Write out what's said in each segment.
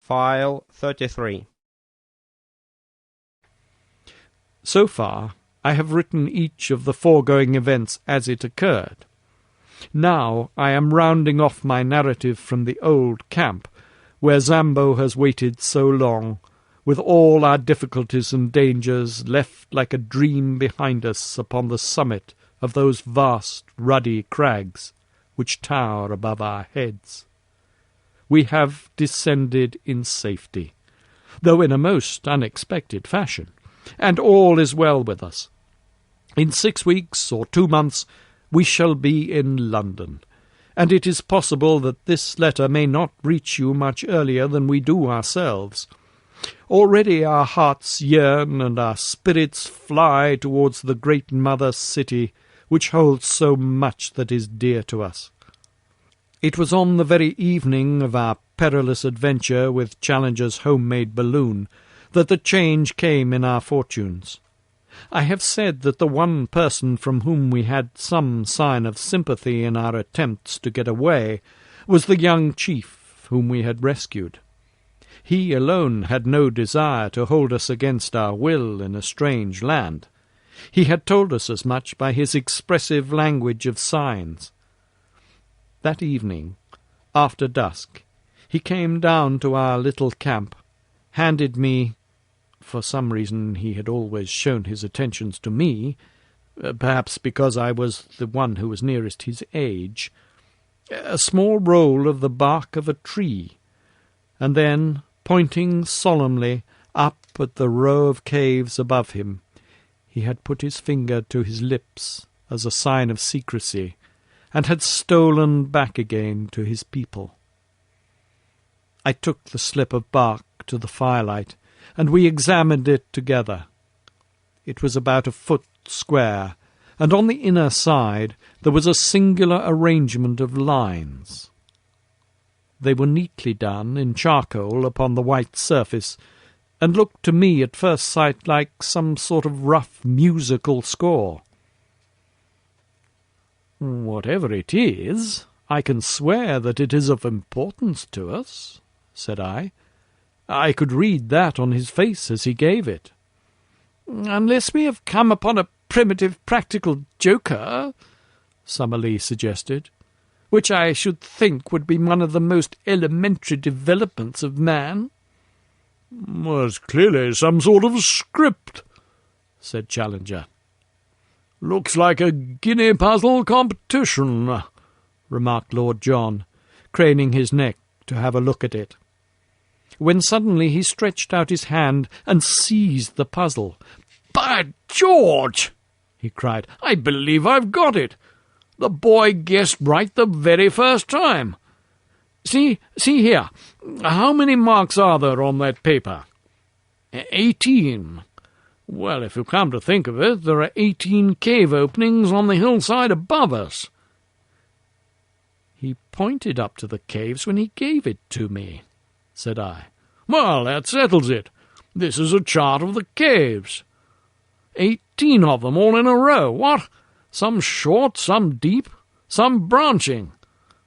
File 33. So far, I have written each of the foregoing events as it occurred. Now I am rounding off my narrative from the old camp, where Zambo has waited so long, with all our difficulties and dangers left like a dream behind us upon the summit of those vast ruddy crags which tower above our heads. We have descended in safety, though in a most unexpected fashion, and all is well with us. In 6 weeks or 2 months we shall be in London, and it is possible that this letter may not reach you much earlier than we do ourselves. Already our hearts yearn and our spirits fly towards the great mother city, which holds so much that is dear to us. It was on the very evening of our perilous adventure with Challenger's homemade balloon that the change came in our fortunes. I have said that the one person from whom we had some sign of sympathy in our attempts to get away was the young chief whom we had rescued. He alone had no desire to hold us against our will in a strange land. He had told us as much by his expressive language of signs. That evening, after dusk, he came down to our little camp, handed me, for some reason he had always shown his attentions to me, perhaps because I was the one who was nearest his age, a small roll of the bark of a tree, and then, pointing solemnly up at the row of caves above him, he had put his finger to his lips as a sign of secrecy, and had stolen back again to his people. I took the slip of bark to the firelight, and we examined it together. It was about 1 foot square, and on the inner side there was a singular arrangement of lines. They were neatly done in charcoal upon the white surface, and looked to me at first sight like some sort of rough musical score. "Whatever it is, I can swear that it is of importance to us," said I. "I could read that on his face as he gave it." "Unless we have come upon a primitive practical joker," Summerlee suggested, "which I should think would be one of the most elementary developments of man." "There's clearly some sort of script," said Challenger. "Looks like a guinea puzzle competition," remarked Lord John, craning his neck to have a look at it, when suddenly he stretched out his hand and seized the puzzle. "By George!" he cried. "I believe I've got it. The boy guessed right the very first time. See here. How many marks are there on that paper? 18. Well, if you come to think of it, there are 18 cave openings on the hillside above us." "He pointed up to the caves when he gave it to me," said I. "Well, that settles it. This is a chart of the caves. 18 of them all in a row. What? Some short, some deep, some branching.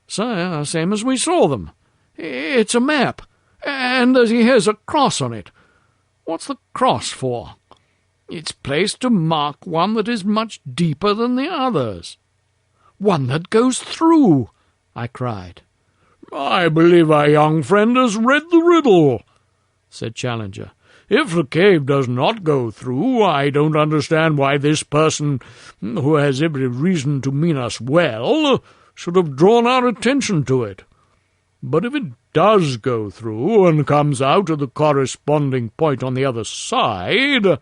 So, same as we saw them. It's a map, and here's a cross on it. What's the cross for? It's placed to mark one that is much deeper than the others." "One that goes through," I cried. "I believe our young friend has read the riddle," said Challenger. "If the cave does not go through, I don't understand why this person, who has every reason to mean us well, should have drawn our attention to it. But if it does go through and comes out at the corresponding point on the other side,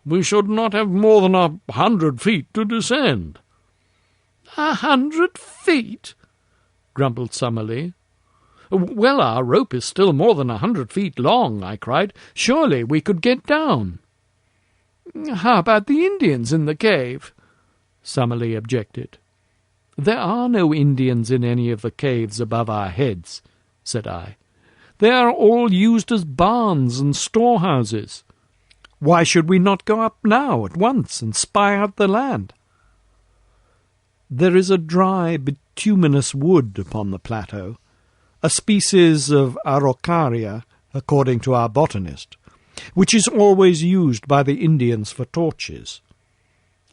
we should not have more than 100 feet to descend." 100 feet? grumbled Summerlee. "Well, our rope is still more than 100 feet long," I cried. "Surely we could get down." "How about the Indians in the cave?" Summerlee objected. "There are no Indians in any of the caves above our heads," said I. "They are all used as barns and storehouses. Why should we not go up now at once and spy out the land?" There is a dry, bituminous wood upon the plateau, a species of araucaria according to our botanist, which is always used by the Indians for torches.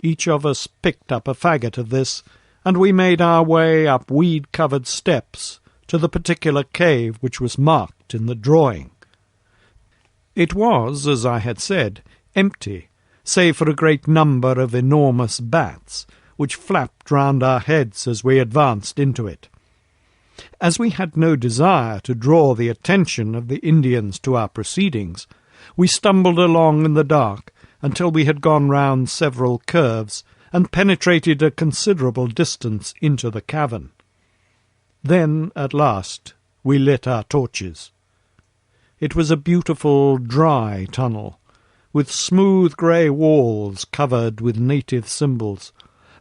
Each of us picked up a faggot of this, and we made our way up weed-covered steps to the particular cave which was marked in the drawing. It was, as I had said, empty, save for a great number of enormous bats, which flapped round our heads as we advanced into it. As we had no desire to draw the attention of the Indians to our proceedings, we stumbled along in the dark until we had gone round several curves and penetrated a considerable distance into the cavern. Then, at last, we lit our torches. It was a beautiful, dry tunnel, with smooth grey walls covered with native symbols,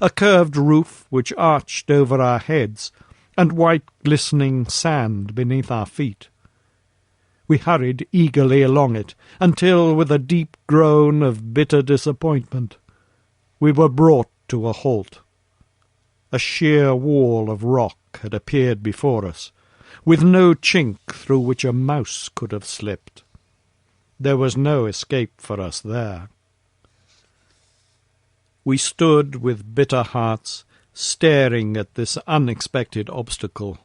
a curved roof which arched over our heads, and white glistening sand beneath our feet. We hurried eagerly along it, until, with a deep groan of bitter disappointment, we were brought to a halt. A sheer wall of rock had appeared before us, with no chink through which a mouse could have slipped. There was no escape for us there. We stood with bitter hearts, staring at this unexpected obstacle.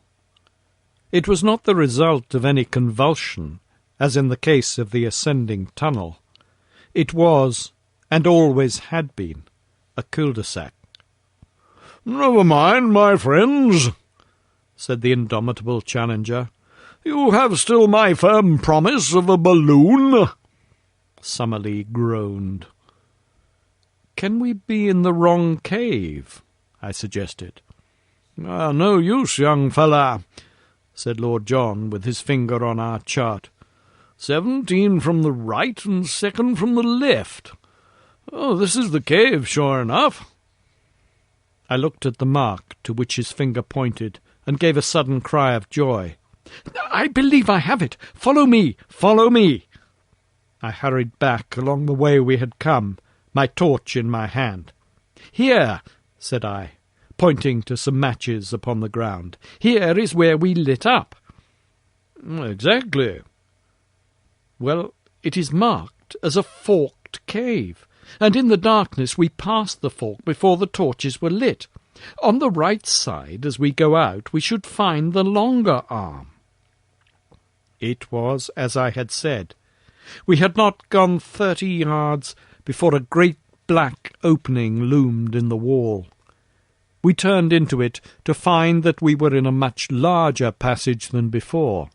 It was not the result of any convulsion, as in the case of the ascending tunnel. It was, and always had been, a cul-de-sac. "Never mind, my friends," said the indomitable challenger. "You have still my firm promise of a balloon." Summerlee groaned. "Can we be in the wrong cave?" I suggested. "No use, young fella," said Lord John, with his finger on our chart. 17 from the right and 2nd from the left. Oh, this is the cave, sure enough." I looked at the mark to which his finger pointed, and gave a sudden cry of joy. "I believe I have it! Follow me! Follow me!" I hurried back along the way we had come, my torch in my hand. "Here," said I, pointing to some matches upon the ground. "Here is where we lit up." "Exactly." "Well, it is marked as a forked cave, and in the darkness we passed the fork before the torches were lit. On the right side, as we go out, we should find the longer arm." It was as I had said. We had not gone 30 yards before a great black opening loomed in the wall. We turned into it to find that we were in a much larger passage than before.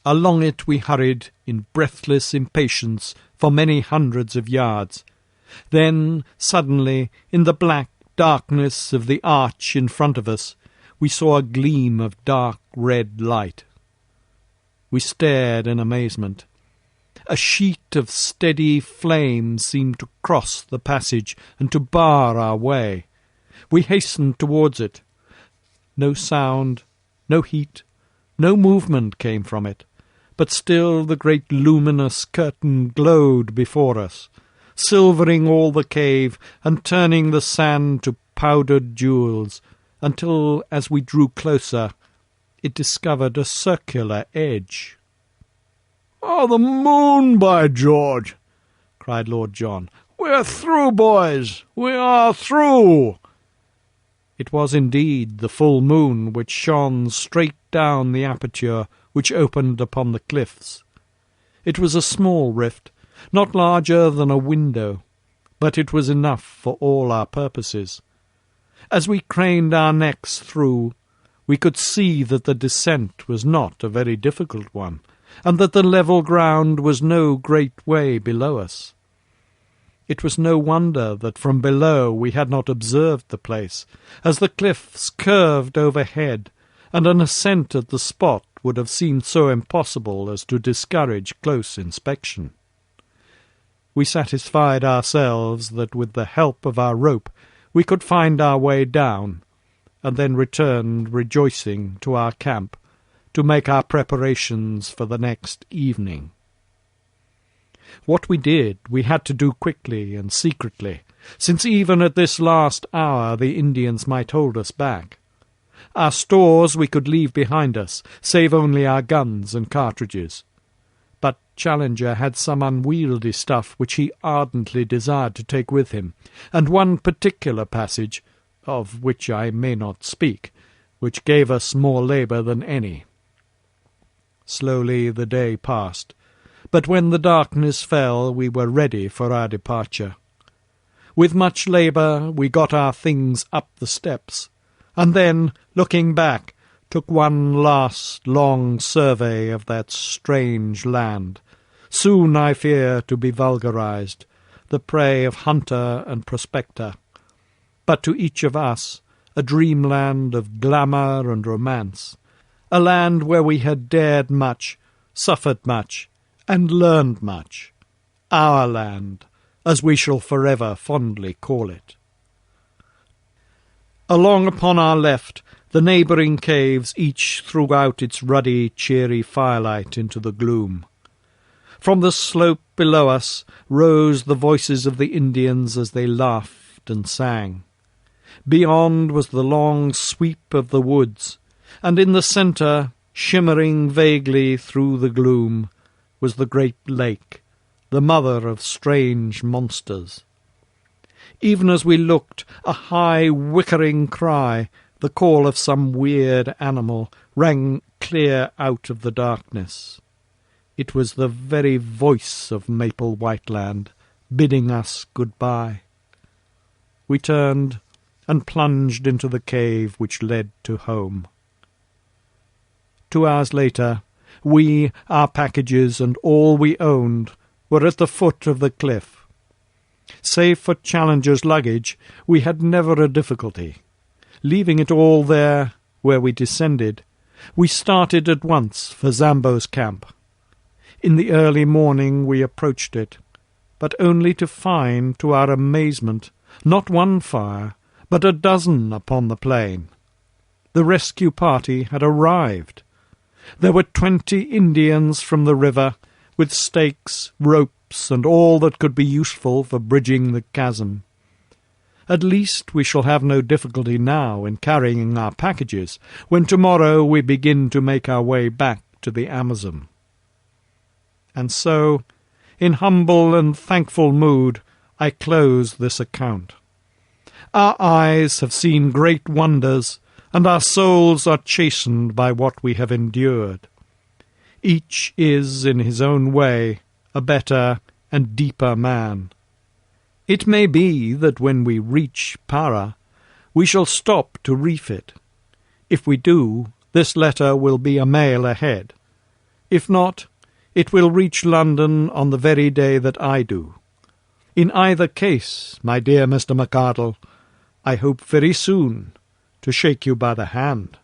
Along it we hurried in breathless impatience for many hundreds of yards. Then, suddenly, in the black darkness of the arch in front of us, we saw a gleam of dark red light. We stared in amazement. A sheet of steady flame seemed to cross the passage and to bar our way. We hastened towards it. No sound, no heat, no movement came from it, but still the great luminous curtain glowed before us, silvering all the cave and turning the sand to powdered jewels, until, as we drew closer, it discovered a circular edge. "Oh, the moon, by George!" cried Lord John. "We're through, boys! We are through!" It was indeed the full moon which shone straight down the aperture which opened upon the cliffs. It was a small rift, not larger than a window, but it was enough for all our purposes. As we craned our necks through, we could see that the descent was not a very difficult one, and that the level ground was no great way below us. It was no wonder that from below we had not observed the place, as the cliffs curved overhead, and an ascent at the spot would have seemed so impossible as to discourage close inspection. We satisfied ourselves that with the help of our rope we could find our way down, and then returned rejoicing to our camp to make our preparations for the next evening. What we did we had to do quickly and secretly, since even at this last hour the Indians might hold us back. Our stores we could leave behind us, save only our guns and cartridges. but Challenger had some unwieldy stuff which he ardently desired to take with him, and one particular passage, of which I may not speak, which gave us more labour than any. Slowly the day passed, but when the darkness fell we were ready for our departure. With much labour we got our things up the steps, and then, looking back, took one last long survey of that strange land, soon, I fear, to be vulgarized, the prey of hunter and prospector, but to each of us a dreamland of glamour and romance, a land where we had dared much, suffered much, and learned much, our land, as we shall forever fondly call it. Along upon our left, the neighbouring caves each threw out its ruddy, cheery firelight into the gloom. From the slope below us rose the voices of the Indians as they laughed and sang. Beyond was the long sweep of the woods, and in the centre, shimmering vaguely through the gloom, was the great lake, the mother of strange monsters. Even as we looked, a high, whickering cry, the call of some weird animal, rang clear out of the darkness. It was the very voice of Maple Whiteland, bidding us good-bye. We turned and plunged into the cave which led to home. 2 hours later, we, our packages, and all we owned were at the foot of the cliff. Save for Challenger's luggage, we had never a difficulty. Leaving it all there, where we descended, we started at once for Zambo's camp. In the early morning we approached it, but only to find, to our amazement, not one fire, but a dozen upon the plain. The rescue party had arrived. There were 20 Indians from the river, with stakes, ropes, and all that could be useful for bridging the chasm. At least we shall have no difficulty now in carrying our packages, when tomorrow we begin to make our way back to the Amazon. And so, in humble and thankful mood, I close this account. Our eyes have seen great wonders, and our souls are chastened by what we have endured. Each is, in his own way, a better and deeper man. It may be that when we reach Para, we shall stop to refit. If we do, this letter will be a mail ahead. If not, it will reach London on the very day that I do. In either case, my dear Mr. McArdle, I hope very soon to shake you by the hand.